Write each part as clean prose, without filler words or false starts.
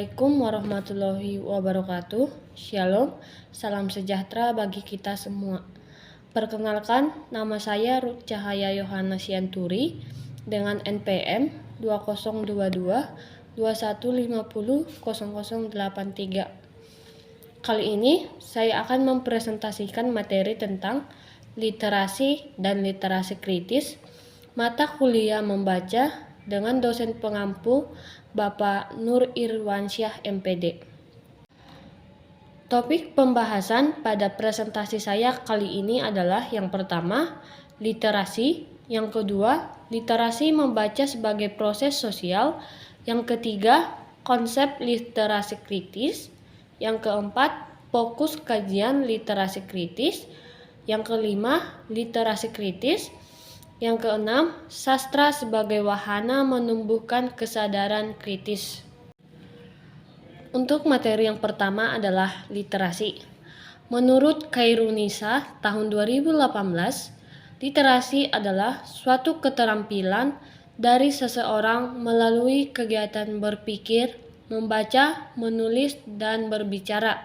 Assalamualaikum warahmatullahi wabarakatuh. Shalom, salam sejahtera bagi kita semua. Perkenalkan, nama saya Ruth Cahaya Yohanes Yanturi dengan NPM 2022 2150 0083. Kali ini saya akan mempresentasikan materi tentang literasi dan literasi kritis, mata kuliah membaca dengan dosen pengampu Bapak Nur Irwansyah MPD. Topik pembahasan pada presentasi saya kali ini adalah yang pertama, literasi, yang kedua, literasi membaca sebagai proses sosial, yang ketiga, konsep literasi kritis, yang keempat, fokus kajian literasi kritis, yang kelima, literasi kritis, yang keenam, sastra sebagai wahana menumbuhkan kesadaran kritis. Untuk materi yang pertama adalah literasi. Menurut Khairunisa tahun 2018, literasi adalah suatu keterampilan dari seseorang melalui kegiatan berpikir, membaca, menulis, dan berbicara.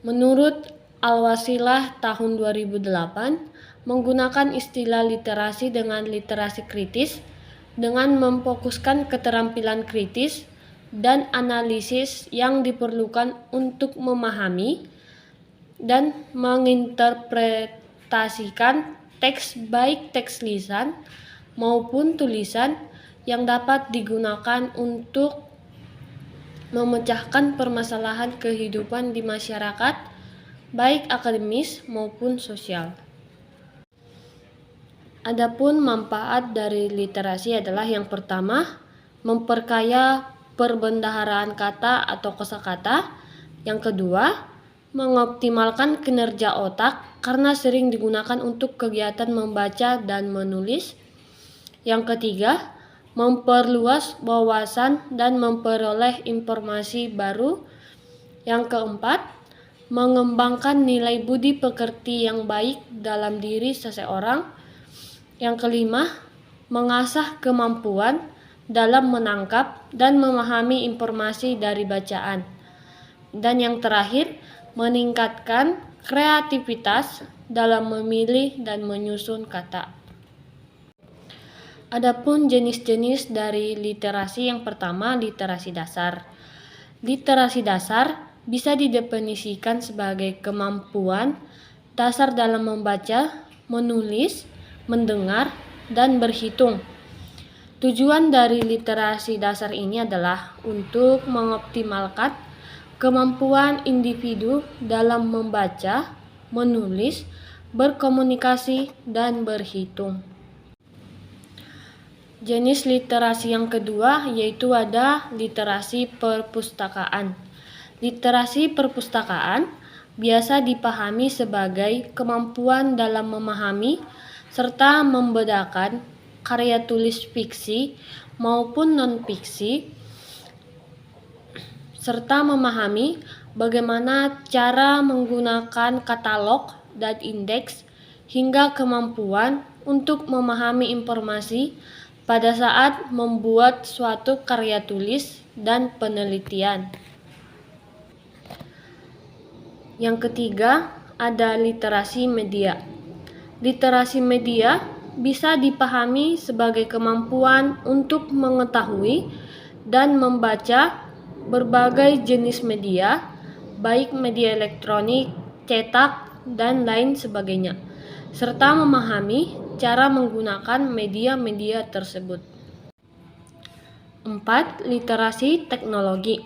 Menurut Al-Wasilah tahun 2008, menggunakan istilah literasi dengan literasi kritis dengan memfokuskan keterampilan kritis dan analisis yang diperlukan untuk memahami dan menginterpretasikan teks baik teks lisan maupun tulisan yang dapat digunakan untuk memecahkan permasalahan kehidupan di masyarakat baik akademis maupun sosial. Adapun manfaat dari literasi adalah yang pertama, memperkaya perbendaharaan kata atau kosakata. Yang kedua, mengoptimalkan kinerja otak karena sering digunakan untuk kegiatan membaca dan menulis. Yang ketiga, memperluas wawasan dan memperoleh informasi baru. Yang keempat, mengembangkan nilai budi pekerti yang baik dalam diri seseorang. Yang kelima, mengasah kemampuan dalam menangkap dan memahami informasi dari bacaan. Dan yang terakhir, meningkatkan kreativitas dalam memilih dan menyusun kata. Adapun jenis-jenis dari literasi, yang pertama, literasi dasar. Literasi dasar bisa didefinisikan sebagai kemampuan dasar dalam membaca, menulis, mendengar, dan berhitung. Tujuan dari literasi dasar ini adalah untuk mengoptimalkan kemampuan individu dalam membaca, menulis, berkomunikasi, dan berhitung. Jenis literasi yang kedua yaitu ada literasi perpustakaan. Literasi perpustakaan biasa dipahami sebagai kemampuan dalam memahami serta membedakan karya tulis fiksi maupun non-fiksi, serta memahami bagaimana cara menggunakan katalog dan indeks, hingga kemampuan untuk memahami informasi pada saat membuat suatu karya tulis dan penelitian. Yang ketiga, ada literasi media. Literasi media bisa dipahami sebagai kemampuan untuk mengetahui dan membaca berbagai jenis media, baik media elektronik, cetak, dan lain sebagainya, serta memahami cara menggunakan media-media tersebut. 4. Literasi teknologi.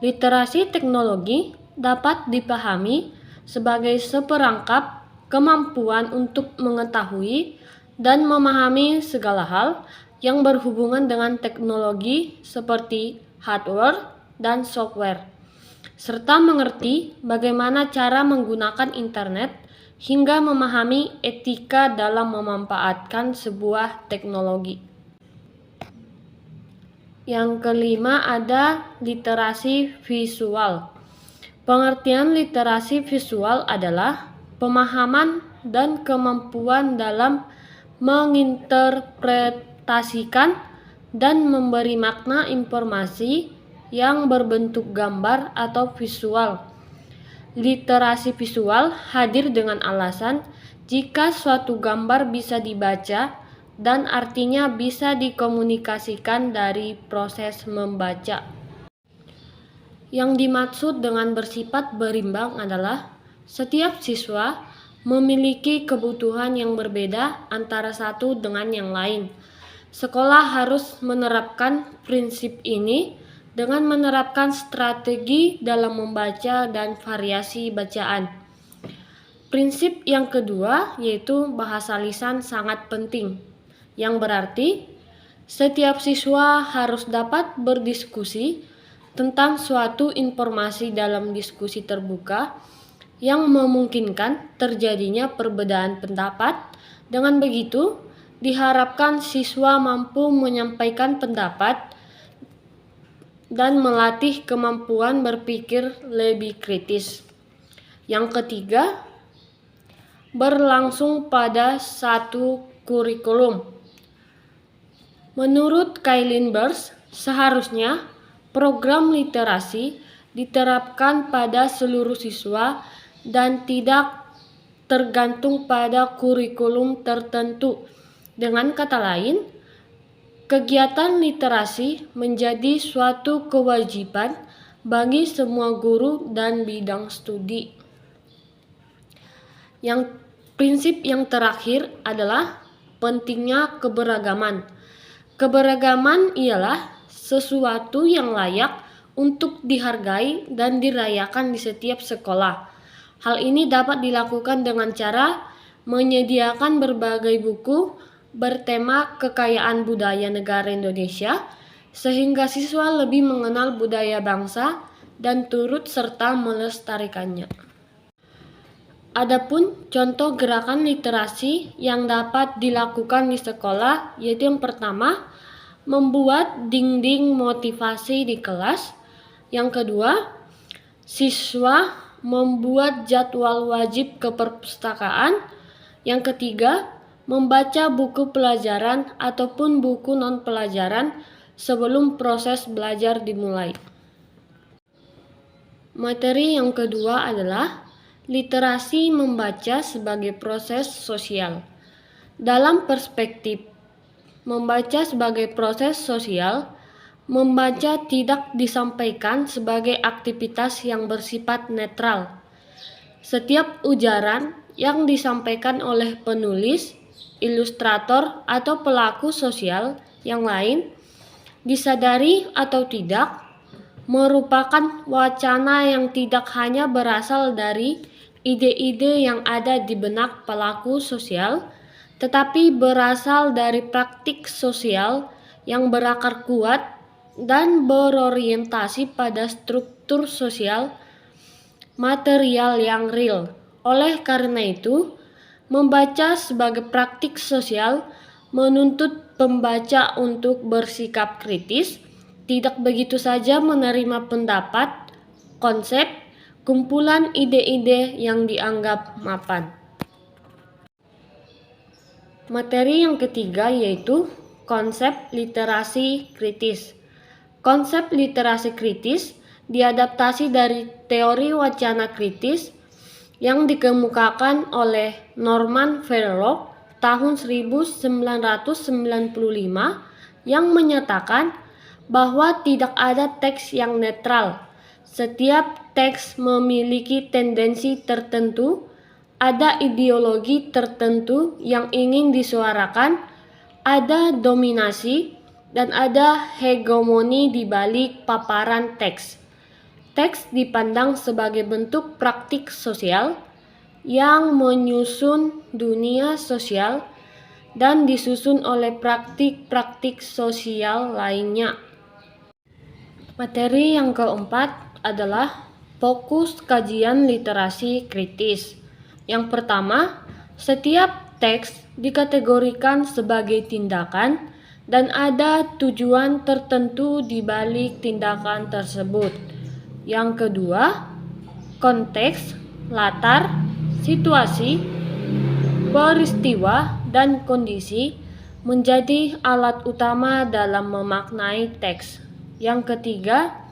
Literasi teknologi dapat dipahami sebagai seperangkap kemampuan untuk mengetahui dan memahami segala hal yang berhubungan dengan teknologi seperti hardware dan software, serta mengerti bagaimana cara menggunakan internet hingga memahami etika dalam memanfaatkan sebuah teknologi. Yang kelima ada literasi visual. Pengertian literasi visual adalah pemahaman dan kemampuan dalam menginterpretasikan dan memberi makna informasi yang berbentuk gambar atau visual. Literasi visual hadir dengan alasan jika suatu gambar bisa dibaca dan artinya bisa dikomunikasikan dari proses membaca. Yang dimaksud dengan bersifat berimbang adalah setiap siswa memiliki kebutuhan yang berbeda antara satu dengan yang lain. Sekolah harus menerapkan prinsip ini dengan menerapkan strategi dalam membaca dan variasi bacaan. Prinsip yang kedua yaitu bahasa lisan sangat penting, yang berarti setiap siswa harus dapat berdiskusi tentang suatu informasi dalam diskusi terbuka yang memungkinkan terjadinya perbedaan pendapat. Dengan begitu, diharapkan siswa mampu menyampaikan pendapat dan melatih kemampuan berpikir lebih kritis. Yang ketiga, berlangsung pada satu kurikulum. Menurut Kailin Burst, seharusnya program literasi diterapkan pada seluruh siswa dan tidak tergantung pada kurikulum tertentu. Dengan kata lain, kegiatan literasi menjadi suatu kewajiban bagi semua guru dan bidang studi. Prinsip yang terakhir adalah pentingnya keberagaman. Keberagaman ialah sesuatu yang layak untuk dihargai dan dirayakan di setiap sekolah. Hal ini dapat dilakukan dengan cara menyediakan berbagai buku bertema kekayaan budaya negara Indonesia, sehingga siswa lebih mengenal budaya bangsa dan turut serta melestarikannya. Adapun contoh gerakan literasi yang dapat dilakukan di sekolah yaitu yang pertama, membuat dinding motivasi di kelas. Yang kedua, siswa membuat jadwal wajib ke perpustakaan. Yang ketiga, membaca buku pelajaran ataupun buku non-pelajaran sebelum proses belajar dimulai. Materi yang kedua adalah literasi membaca sebagai proses sosial. Dalam perspektif membaca sebagai proses sosial, membaca tidak disampaikan sebagai aktivitas yang bersifat netral. Setiap ujaran yang disampaikan oleh penulis, ilustrator, atau pelaku sosial yang lain, disadari atau tidak, merupakan wacana yang tidak hanya berasal dari ide-ide yang ada di benak pelaku sosial, tetapi berasal dari praktik sosial yang berakar kuat dan berorientasi pada struktur sosial material yang real. Oleh karena itu, membaca sebagai praktik sosial menuntut pembaca untuk bersikap kritis, tidak begitu saja menerima pendapat, konsep, kumpulan ide-ide yang dianggap mapan. Materi yang ketiga yaitu konsep literasi kritis. Konsep literasi kritis diadaptasi dari teori wacana kritis yang dikemukakan oleh Norman Finrod tahun 1995 yang menyatakan bahwa tidak ada teks yang netral. Setiap teks memiliki tendensi tertentu, ada ideologi tertentu yang ingin disuarakan, ada dominasi, dan ada hegemoni di balik paparan teks. Teks dipandang sebagai bentuk praktik sosial yang menyusun dunia sosial dan disusun oleh praktik-praktik sosial lainnya. Materi yang keempat adalah fokus kajian literasi kritis. Yang pertama, setiap teks dikategorikan sebagai tindakan dan ada tujuan tertentu di balik tindakan tersebut. Yang kedua, konteks, latar, situasi, peristiwa, dan kondisi menjadi alat utama dalam memaknai teks. Yang ketiga,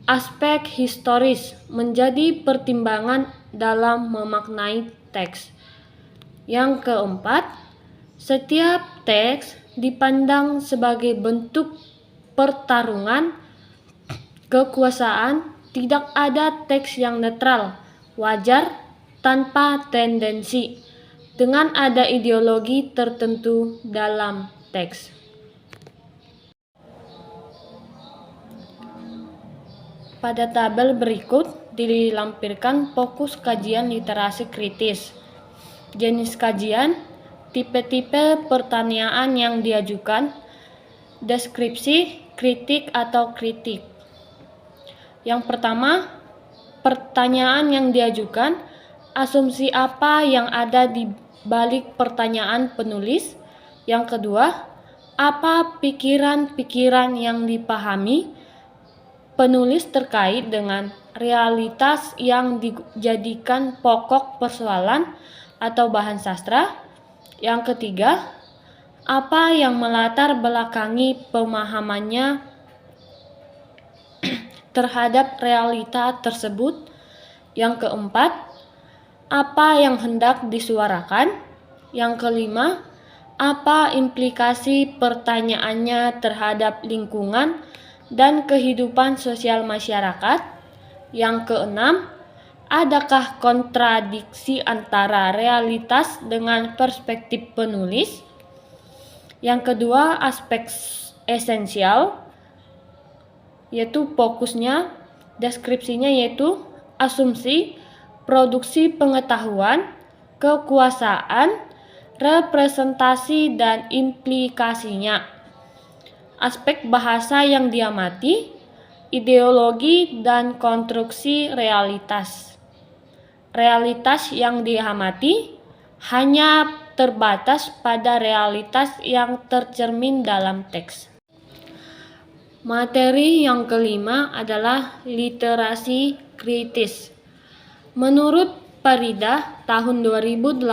Aspek historis menjadi pertimbangan dalam memaknai teks. Yang keempat, setiap teks dipandang sebagai bentuk pertarungan kekuasaan. Tidak ada teks yang netral, wajar, tanpa tendensi, dengan ada ideologi tertentu dalam teks. Pada tabel berikut dilampirkan fokus kajian literasi kritis, jenis kajian, tipe-tipe pertanyaan yang diajukan, deskripsi, kritik atau kritik. Yang pertama, pertanyaan yang diajukan, asumsi apa yang ada di balik pertanyaan penulis. Yang kedua, apa pikiran-pikiran yang dipahami penulis terkait dengan realitas yang dijadikan pokok persoalan atau bahan sastra. Yang ketiga, apa yang melatar belakangi pemahamannya terhadap realita tersebut. Yang keempat, apa yang hendak disuarakan. Yang kelima, apa implikasi pertanyaannya terhadap lingkungan dan kehidupan sosial masyarakat. Yang keenam, adakah kontradiksi antara realitas dengan perspektif penulis. Yang kedua, aspek esensial, yaitu fokusnya, deskripsinya yaitu asumsi, produksi pengetahuan, kekuasaan, representasi dan implikasinya. Aspek bahasa yang diamati, ideologi dan konstruksi realitas. Realitas yang diamati hanya terbatas pada realitas yang tercermin dalam teks. Materi yang kelima adalah literasi kritis. Menurut Faridah tahun 2018,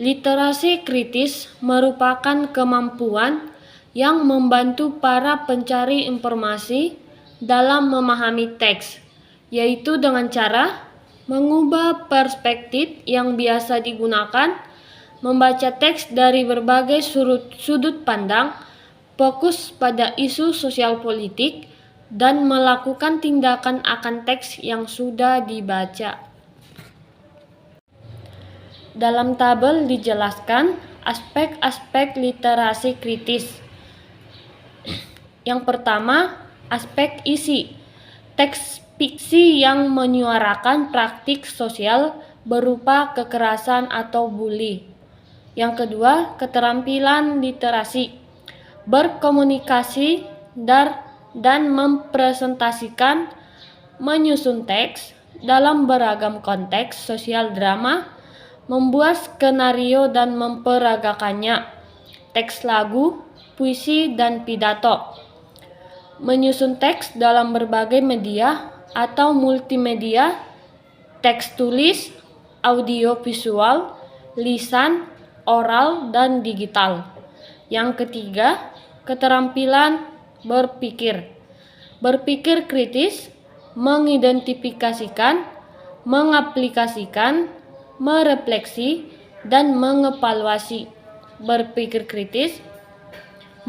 literasi kritis merupakan kemampuan yang membantu para pencari informasi dalam memahami teks, yaitu dengan cara mengubah perspektif yang biasa digunakan, membaca teks dari berbagai sudut pandang, fokus pada isu sosial politik, dan melakukan tindakan akan teks yang sudah dibaca. Dalam tabel dijelaskan aspek-aspek literasi kritis. Yang pertama, aspek isi. Teks fiksi yang menyuarakan praktik sosial berupa kekerasan atau bully. Yang kedua, keterampilan literasi. Berkomunikasi dan mempresentasikan, menyusun teks dalam beragam konteks sosial drama, membuat skenario dan memperagakannya, teks lagu, puisi, dan pidato. Menyusun teks dalam berbagai media atau multimedia, teks tulis, audio visual, lisan, oral, dan digital. Yang ketiga, keterampilan berpikir. Berpikir kritis, mengidentifikasikan, mengaplikasikan, merefleksi, dan mengevaluasi. Berpikir kritis,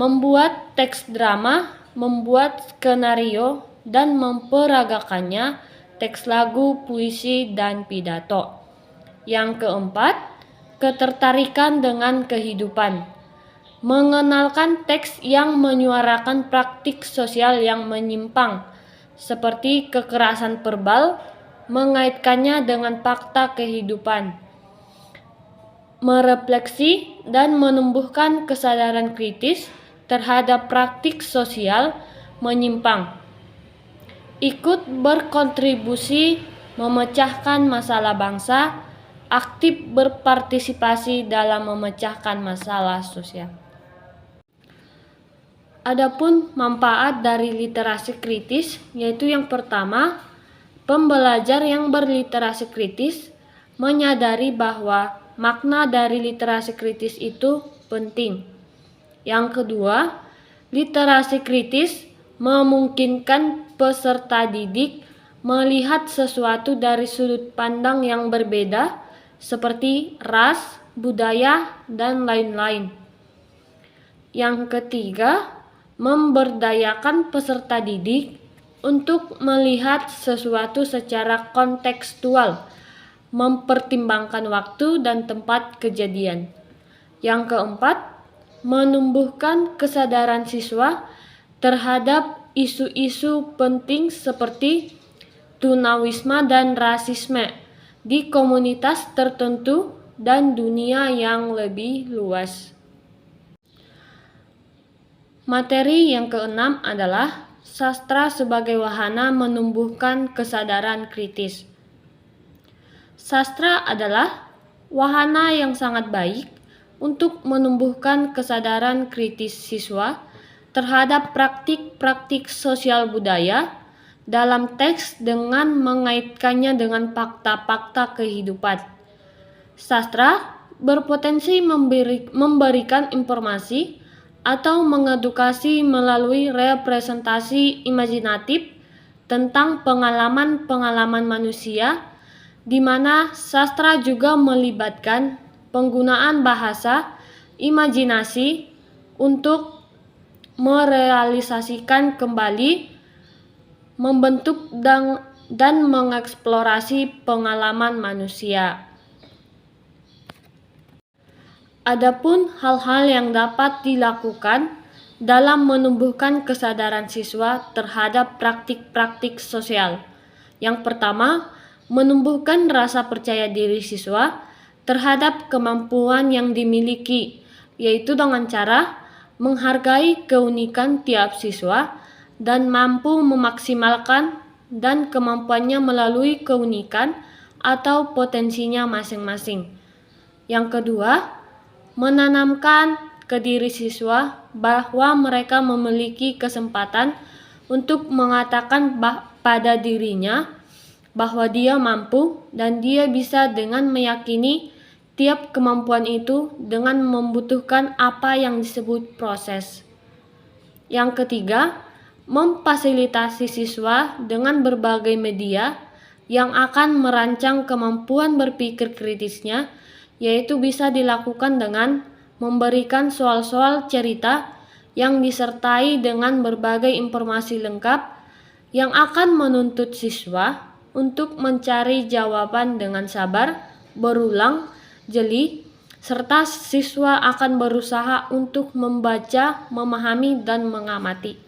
membuat teks drama, membuat skenario, dan memperagakannya, teks lagu, puisi, dan pidato. Yang keempat, ketertarikan dengan kehidupan. Mengenalkan teks yang menyuarakan praktik sosial yang menyimpang, seperti kekerasan verbal, mengaitkannya dengan fakta kehidupan. Merefleksi dan menumbuhkan kesadaran kritis terhadap praktik sosial menyimpang. Ikut berkontribusi memecahkan masalah bangsa, aktif berpartisipasi dalam memecahkan masalah sosial. Adapun manfaat dari literasi kritis, yaitu yang pertama, pembelajar yang berliterasi kritis menyadari bahwa makna dari literasi kritis itu penting. Yang kedua, literasi kritis memungkinkan peserta didik melihat sesuatu dari sudut pandang yang berbeda, seperti ras, budaya, dan lain-lain. Yang ketiga, memberdayakan peserta didik untuk melihat sesuatu secara kontekstual, mempertimbangkan waktu dan tempat kejadian. Yang keempat, menumbuhkan kesadaran siswa terhadap isu-isu penting seperti tunawisma dan rasisme di komunitas tertentu dan dunia yang lebih luas. Materi yang keenam adalah sastra sebagai wahana menumbuhkan kesadaran kritis. Sastra adalah wahana yang sangat baik untuk menumbuhkan kesadaran kritis siswa terhadap praktik-praktik sosial budaya dalam teks dengan mengaitkannya dengan fakta-fakta kehidupan. Sastra berpotensi memberikan informasi atau mengedukasi melalui representasi imajinatif tentang pengalaman-pengalaman manusia, di mana sastra juga melibatkan penggunaan bahasa imajinasi untuk merealisasikan kembali, membentuk dan mengeksplorasi pengalaman manusia. Adapun hal-hal yang dapat dilakukan dalam menumbuhkan kesadaran siswa terhadap praktik-praktik sosial. Yang pertama, menumbuhkan rasa percaya diri siswa terhadap kemampuan yang dimiliki, yaitu dengan cara menghargai keunikan tiap siswa dan mampu memaksimalkan dan kemampuannya melalui keunikan atau potensinya masing-masing. Yang kedua, menanamkan ke diri siswa bahwa mereka memiliki kesempatan untuk mengatakan pada dirinya bahwa dia mampu dan dia bisa dengan meyakini tiap kemampuan itu dengan membutuhkan apa yang disebut proses. Yang ketiga, memfasilitasi siswa dengan berbagai media yang akan merancang kemampuan berpikir kritisnya, yaitu bisa dilakukan dengan memberikan soal-soal cerita yang disertai dengan berbagai informasi lengkap yang akan menuntut siswa untuk mencari jawaban dengan sabar, berulang, jeli, serta siswa akan berusaha untuk membaca, memahami, dan mengamati.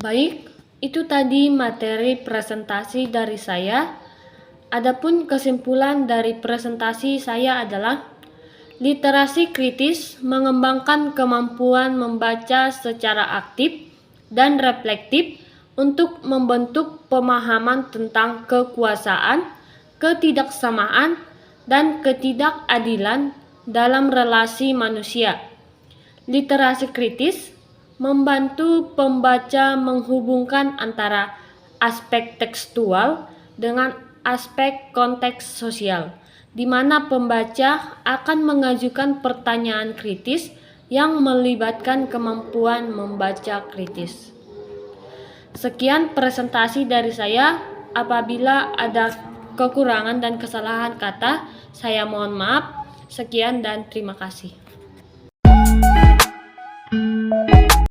Baik, itu tadi materi presentasi dari saya. Adapun kesimpulan dari presentasi saya adalah literasi kritis mengembangkan kemampuan membaca secara aktif dan reflektif untuk membentuk pemahaman tentang kekuasaan, ketidaksamaan, dan ketidakadilan dalam relasi manusia. Literasi kritis membantu pembaca menghubungkan antara aspek tekstual dengan aspek konteks sosial, di mana pembaca akan mengajukan pertanyaan kritis yang melibatkan kemampuan membaca kritis. Sekian presentasi dari saya. Apabila ada kekurangan dan kesalahan kata, saya mohon maaf. Sekian dan terima kasih.